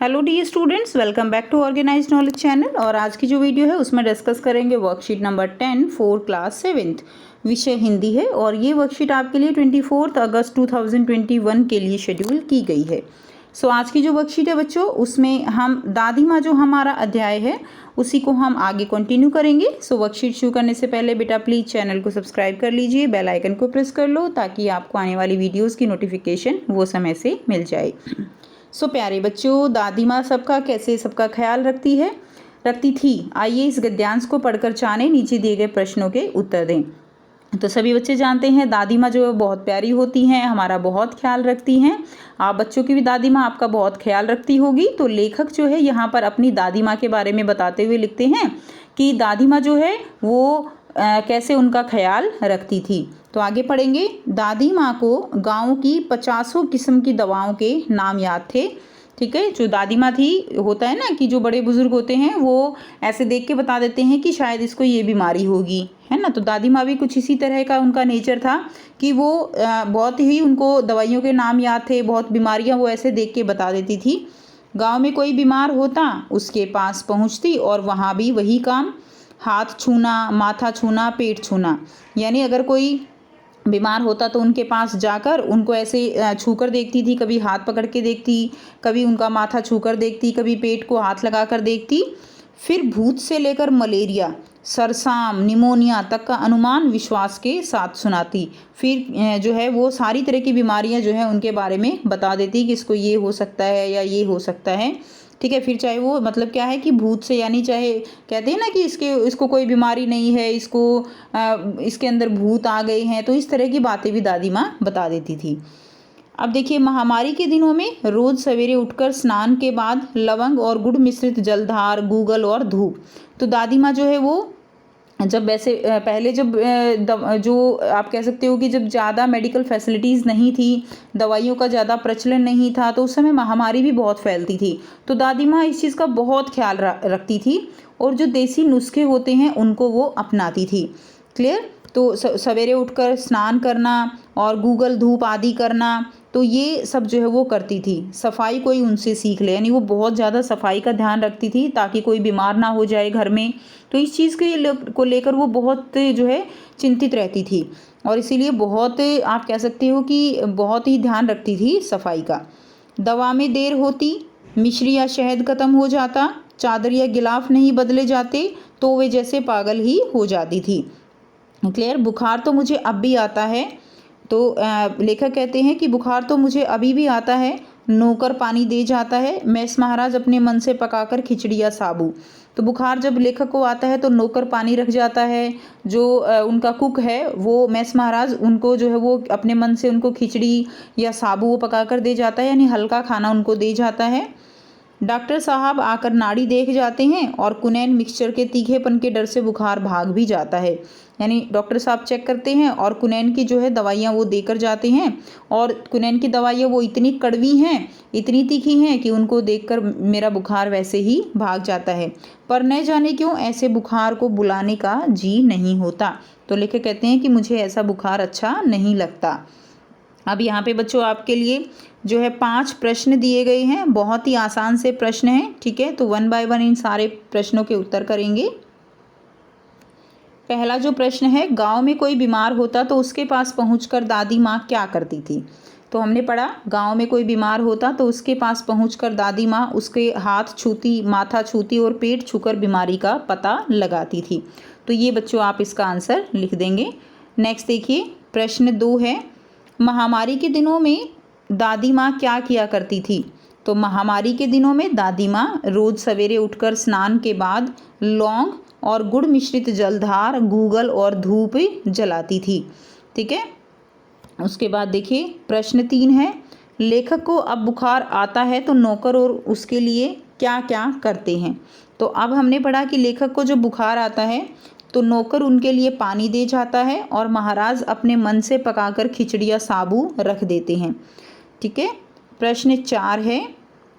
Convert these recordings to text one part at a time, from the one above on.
Hello the students, welcome back to organised knowledge channel. और आज की जो वीडियो है उसमें डिस्कस करेंगे worksheet number 10 for class 7th। विषय हिंदी है और ये वर्कशीट आपके लिए 24 अगस्त 2021 के लिए शेड्यूल की गई है। सो आज की जो वर्कशीट है बच्चों, उसमें हम दादी माँ जो हमारा अध्याय है उसी को हम आगे कंटिन्यू करेंगे। सो वर्कशीट शुरू करने से पहले बेटा प्लीज़ चैनल को सब्सक्राइब कर लीजिए, बेल आइकन को प्रेस कर लो ताकि आपको आने वाली वीडियोज़ की नोटिफिकेशन वो समय से मिल जाए। सो प्यारे बच्चों, दादी माँ सबका ख्याल रखती थी। आइए इस गद्यांश को पढ़कर जाने नीचे दिए गए प्रश्नों के उत्तर दें। तो सभी बच्चे जानते हैं दादी माँ जो है बहुत प्यारी होती हैं, हमारा बहुत ख्याल रखती हैं। आप बच्चों की भी दादी माँ आपका बहुत ख्याल रखती होगी। तो लेखक जो है यहाँ पर अपनी दादी माँ के बारे में बताते हुए लिखते हैं कि दादी माँ जो है वो कैसे उनका ख्याल रखती थी। तो आगे पढ़ेंगे। दादी माँ को गाँव की 50 किस्म की दवाओं के नाम याद थे। ठीक है, जो दादी माँ थी, होता है ना कि जो बड़े बुजुर्ग होते हैं वो ऐसे देख के बता देते हैं कि शायद इसको ये बीमारी होगी, है ना। तो दादी माँ भी कुछ इसी तरह का उनका नेचर था कि वो बहुत ही उनको दवाइयों के नाम याद थे, बहुत बीमारियाँ वो ऐसे देख के बता देती थी। गाँव में कोई बीमार होता उसके पास पहुँचती और वहाँ भी वही काम, हाथ छूना, माथा छूना, पेट छूना। यानी अगर कोई बीमार होता तो उनके पास जाकर उनको ऐसे छूकर देखती थी, कभी हाथ पकड़ के देखती, कभी उनका माथा छूकर देखती, कभी पेट को हाथ लगाकर देखती। फिर भूत से लेकर मलेरिया, सरसाम, निमोनिया तक का अनुमान विश्वास के साथ सुनाती। फिर जो है वो सारी तरह की बीमारियां जो है उनके बारे में बता देती कि इसको ये हो सकता है या ये हो सकता है। ठीक है, फिर चाहे वो मतलब क्या है कि भूत से, यानी चाहे कहते हैं ना कि इसको कोई बीमारी नहीं है, इसके अंदर भूत आ गए हैं, तो इस तरह की बातें भी दादी माँ बता देती थी। अब देखिए, महामारी के दिनों में रोज सवेरे उठकर स्नान के बाद लवंग और गुड़ मिश्रित जलधार, गूगल और धूप। तो दादी माँ जो है वो जब वैसे पहले जो आप कह सकते हो कि जब ज़्यादा मेडिकल फैसिलिटीज़ नहीं थी, दवाइयों का ज़्यादा प्रचलन नहीं था, तो उस समय महामारी भी बहुत फैलती थी। तो दादी माँ इस चीज़ का बहुत ख्याल रखती थी और जो देसी नुस्खे होते हैं उनको वो अपनाती थी। क्लियर। तो सवेरे उठकर स्नान करना और गूगल धूप आदि करना, तो ये सब जो है वो करती थी। सफाई कोई उनसे सीख ले, यानी वो बहुत ज़्यादा सफाई का ध्यान रखती थी ताकि कोई बीमार ना हो जाए घर में। तो इस चीज़ को लेकर वो बहुत जो है चिंतित रहती थी और इसीलिए बहुत आप कह सकते हो कि बहुत ही ध्यान रखती थी सफाई का। दवा में देर होती, मिश्री या शहद ख़त्म हो जाता, चादर या गिलाफ नहीं बदले जाते, तो वे जैसे पागल ही हो जाती थी। क्लियर। बुखार तो मुझे अब भी आता है। तो लेखक कहते हैं कि बुखार तो मुझे अभी भी आता है, नौकर पानी दे जाता है, मैस महाराज अपने मन से पकाकर खिचड़ी या साबू। तो बुखार जब लेखक को आता है तो नौकर पानी रख जाता है, जो उनका कुक है वो मैस महाराज उनको जो है वो अपने मन से उनको खिचड़ी या साबू वो पकाकर दे जाता है, यानी हल्का खाना उनको दे जाता है। डॉक्टर साहब आकर नाड़ी देख जाते हैं और कुनैन मिक्सचर के तीखेपन के डर से बुखार भाग भी जाता है। यानी डॉक्टर साहब चेक करते हैं और कुनैन की जो है दवाइयाँ वो देकर जाते हैं, और कुनैन की दवाइयाँ वो इतनी कड़वी हैं, इतनी तीखी हैं कि उनको देखकर मेरा बुखार वैसे ही भाग जाता है। पर न जाने क्यों ऐसे बुखार को बुलाने का जी नहीं होता। तो लेखक कहते हैं कि मुझे ऐसा बुखार अच्छा नहीं लगता। अब यहाँ पे बच्चों आपके लिए जो है 5 प्रश्न दिए गए हैं, बहुत ही आसान से प्रश्न हैं। ठीक है, तो 1 बाय 1 इन सारे प्रश्नों के उत्तर करेंगे। पहला जो प्रश्न है, गांव में कोई बीमार होता तो उसके पास पहुंचकर दादी माँ क्या करती थी। तो हमने पढ़ा, गांव में कोई बीमार होता तो उसके पास पहुंचकर दादी माँ उसके हाथ छूती, माथा छूती और पेट छूकर बीमारी का पता लगाती थी। तो ये बच्चों आप इसका आंसर लिख देंगे। नेक्स्ट देखिए, प्रश्न 2 है, महामारी के दिनों में दादी माँ क्या किया करती थी। तो महामारी के दिनों में दादी माँ रोज सवेरे उठकर स्नान के बाद लौंग और गुड़ मिश्रित जलधार, गूगल और धूप जलाती थी। ठीक है। उसके बाद देखिए प्रश्न 3 है, लेखक को अब बुखार आता है तो नौकर और उसके लिए क्या क्या करते हैं। तो अब हमने पढ़ा कि लेखक को जब बुखार आता है तो नौकर उनके लिए पानी दे जाता है और महाराज अपने मन से पकाकर खिचड़ी या साबू रख देते हैं। ठीक है। प्रश्न 4 है,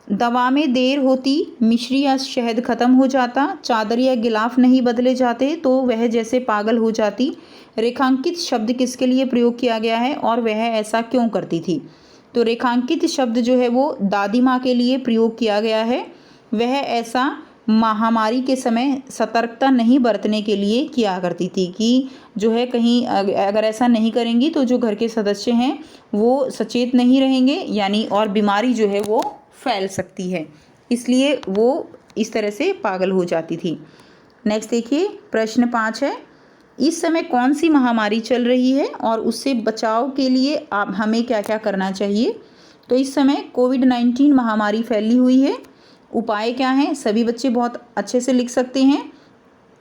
दवा में देर होती, मिश्री या शहद खत्म हो जाता, चादर या गिलाफ नहीं बदले जाते, तो वह जैसे पागल हो जाती। रेखांकित शब्द किसके लिए प्रयोग किया गया है और वह ऐसा क्यों करती थी। तो रेखांकित शब्द जो है वो दादी माँ के लिए प्रयोग किया गया है। वह ऐसा महामारी के समय सतर्कता नहीं बरतने के लिए किया करती थी कि जो है कहीं अगर ऐसा नहीं करेंगी तो जो घर के सदस्य हैं वो सचेत नहीं रहेंगे, यानी और बीमारी जो है वो फैल सकती है, इसलिए वो इस तरह से पागल हो जाती थी। नेक्स्ट देखिए, प्रश्न 5 है, इस समय कौन सी महामारी चल रही है और उससे बचाव के लिए आप हमें क्या क्या करना चाहिए। तो इस समय कोविड-19 महामारी फैली हुई है। उपाय क्या हैं, सभी बच्चे बहुत अच्छे से लिख सकते हैं।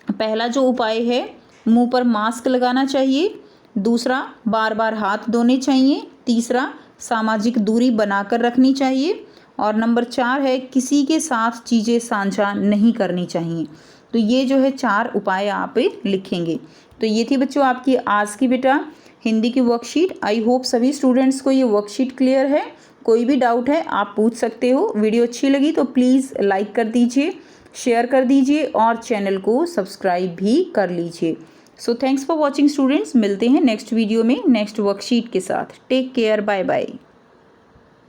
पहला जो उपाय है, मुंह पर मास्क लगाना चाहिए। दूसरा, बार बार हाथ धोने चाहिए। तीसरा, सामाजिक दूरी बनाकर रखनी चाहिए। और नंबर 4 है, किसी के साथ चीज़ें साझा नहीं करनी चाहिए। तो ये जो है 4 उपाय आप लिखेंगे। तो ये थी बच्चों आपकी आज की बेटा हिंदी की वर्कशीट। आई होप सभी स्टूडेंट्स को ये वर्कशीट क्लियर है। कोई भी डाउट है आप पूछ सकते हो। वीडियो अच्छी लगी तो प्लीज़ लाइक कर दीजिए, शेयर कर दीजिए और चैनल को सब्सक्राइब भी कर लीजिए। So thanks for watching students. मिलते हैं नेक्स्ट वीडियो में नेक्स्ट वर्कशीट के साथ। Take care, bye bye.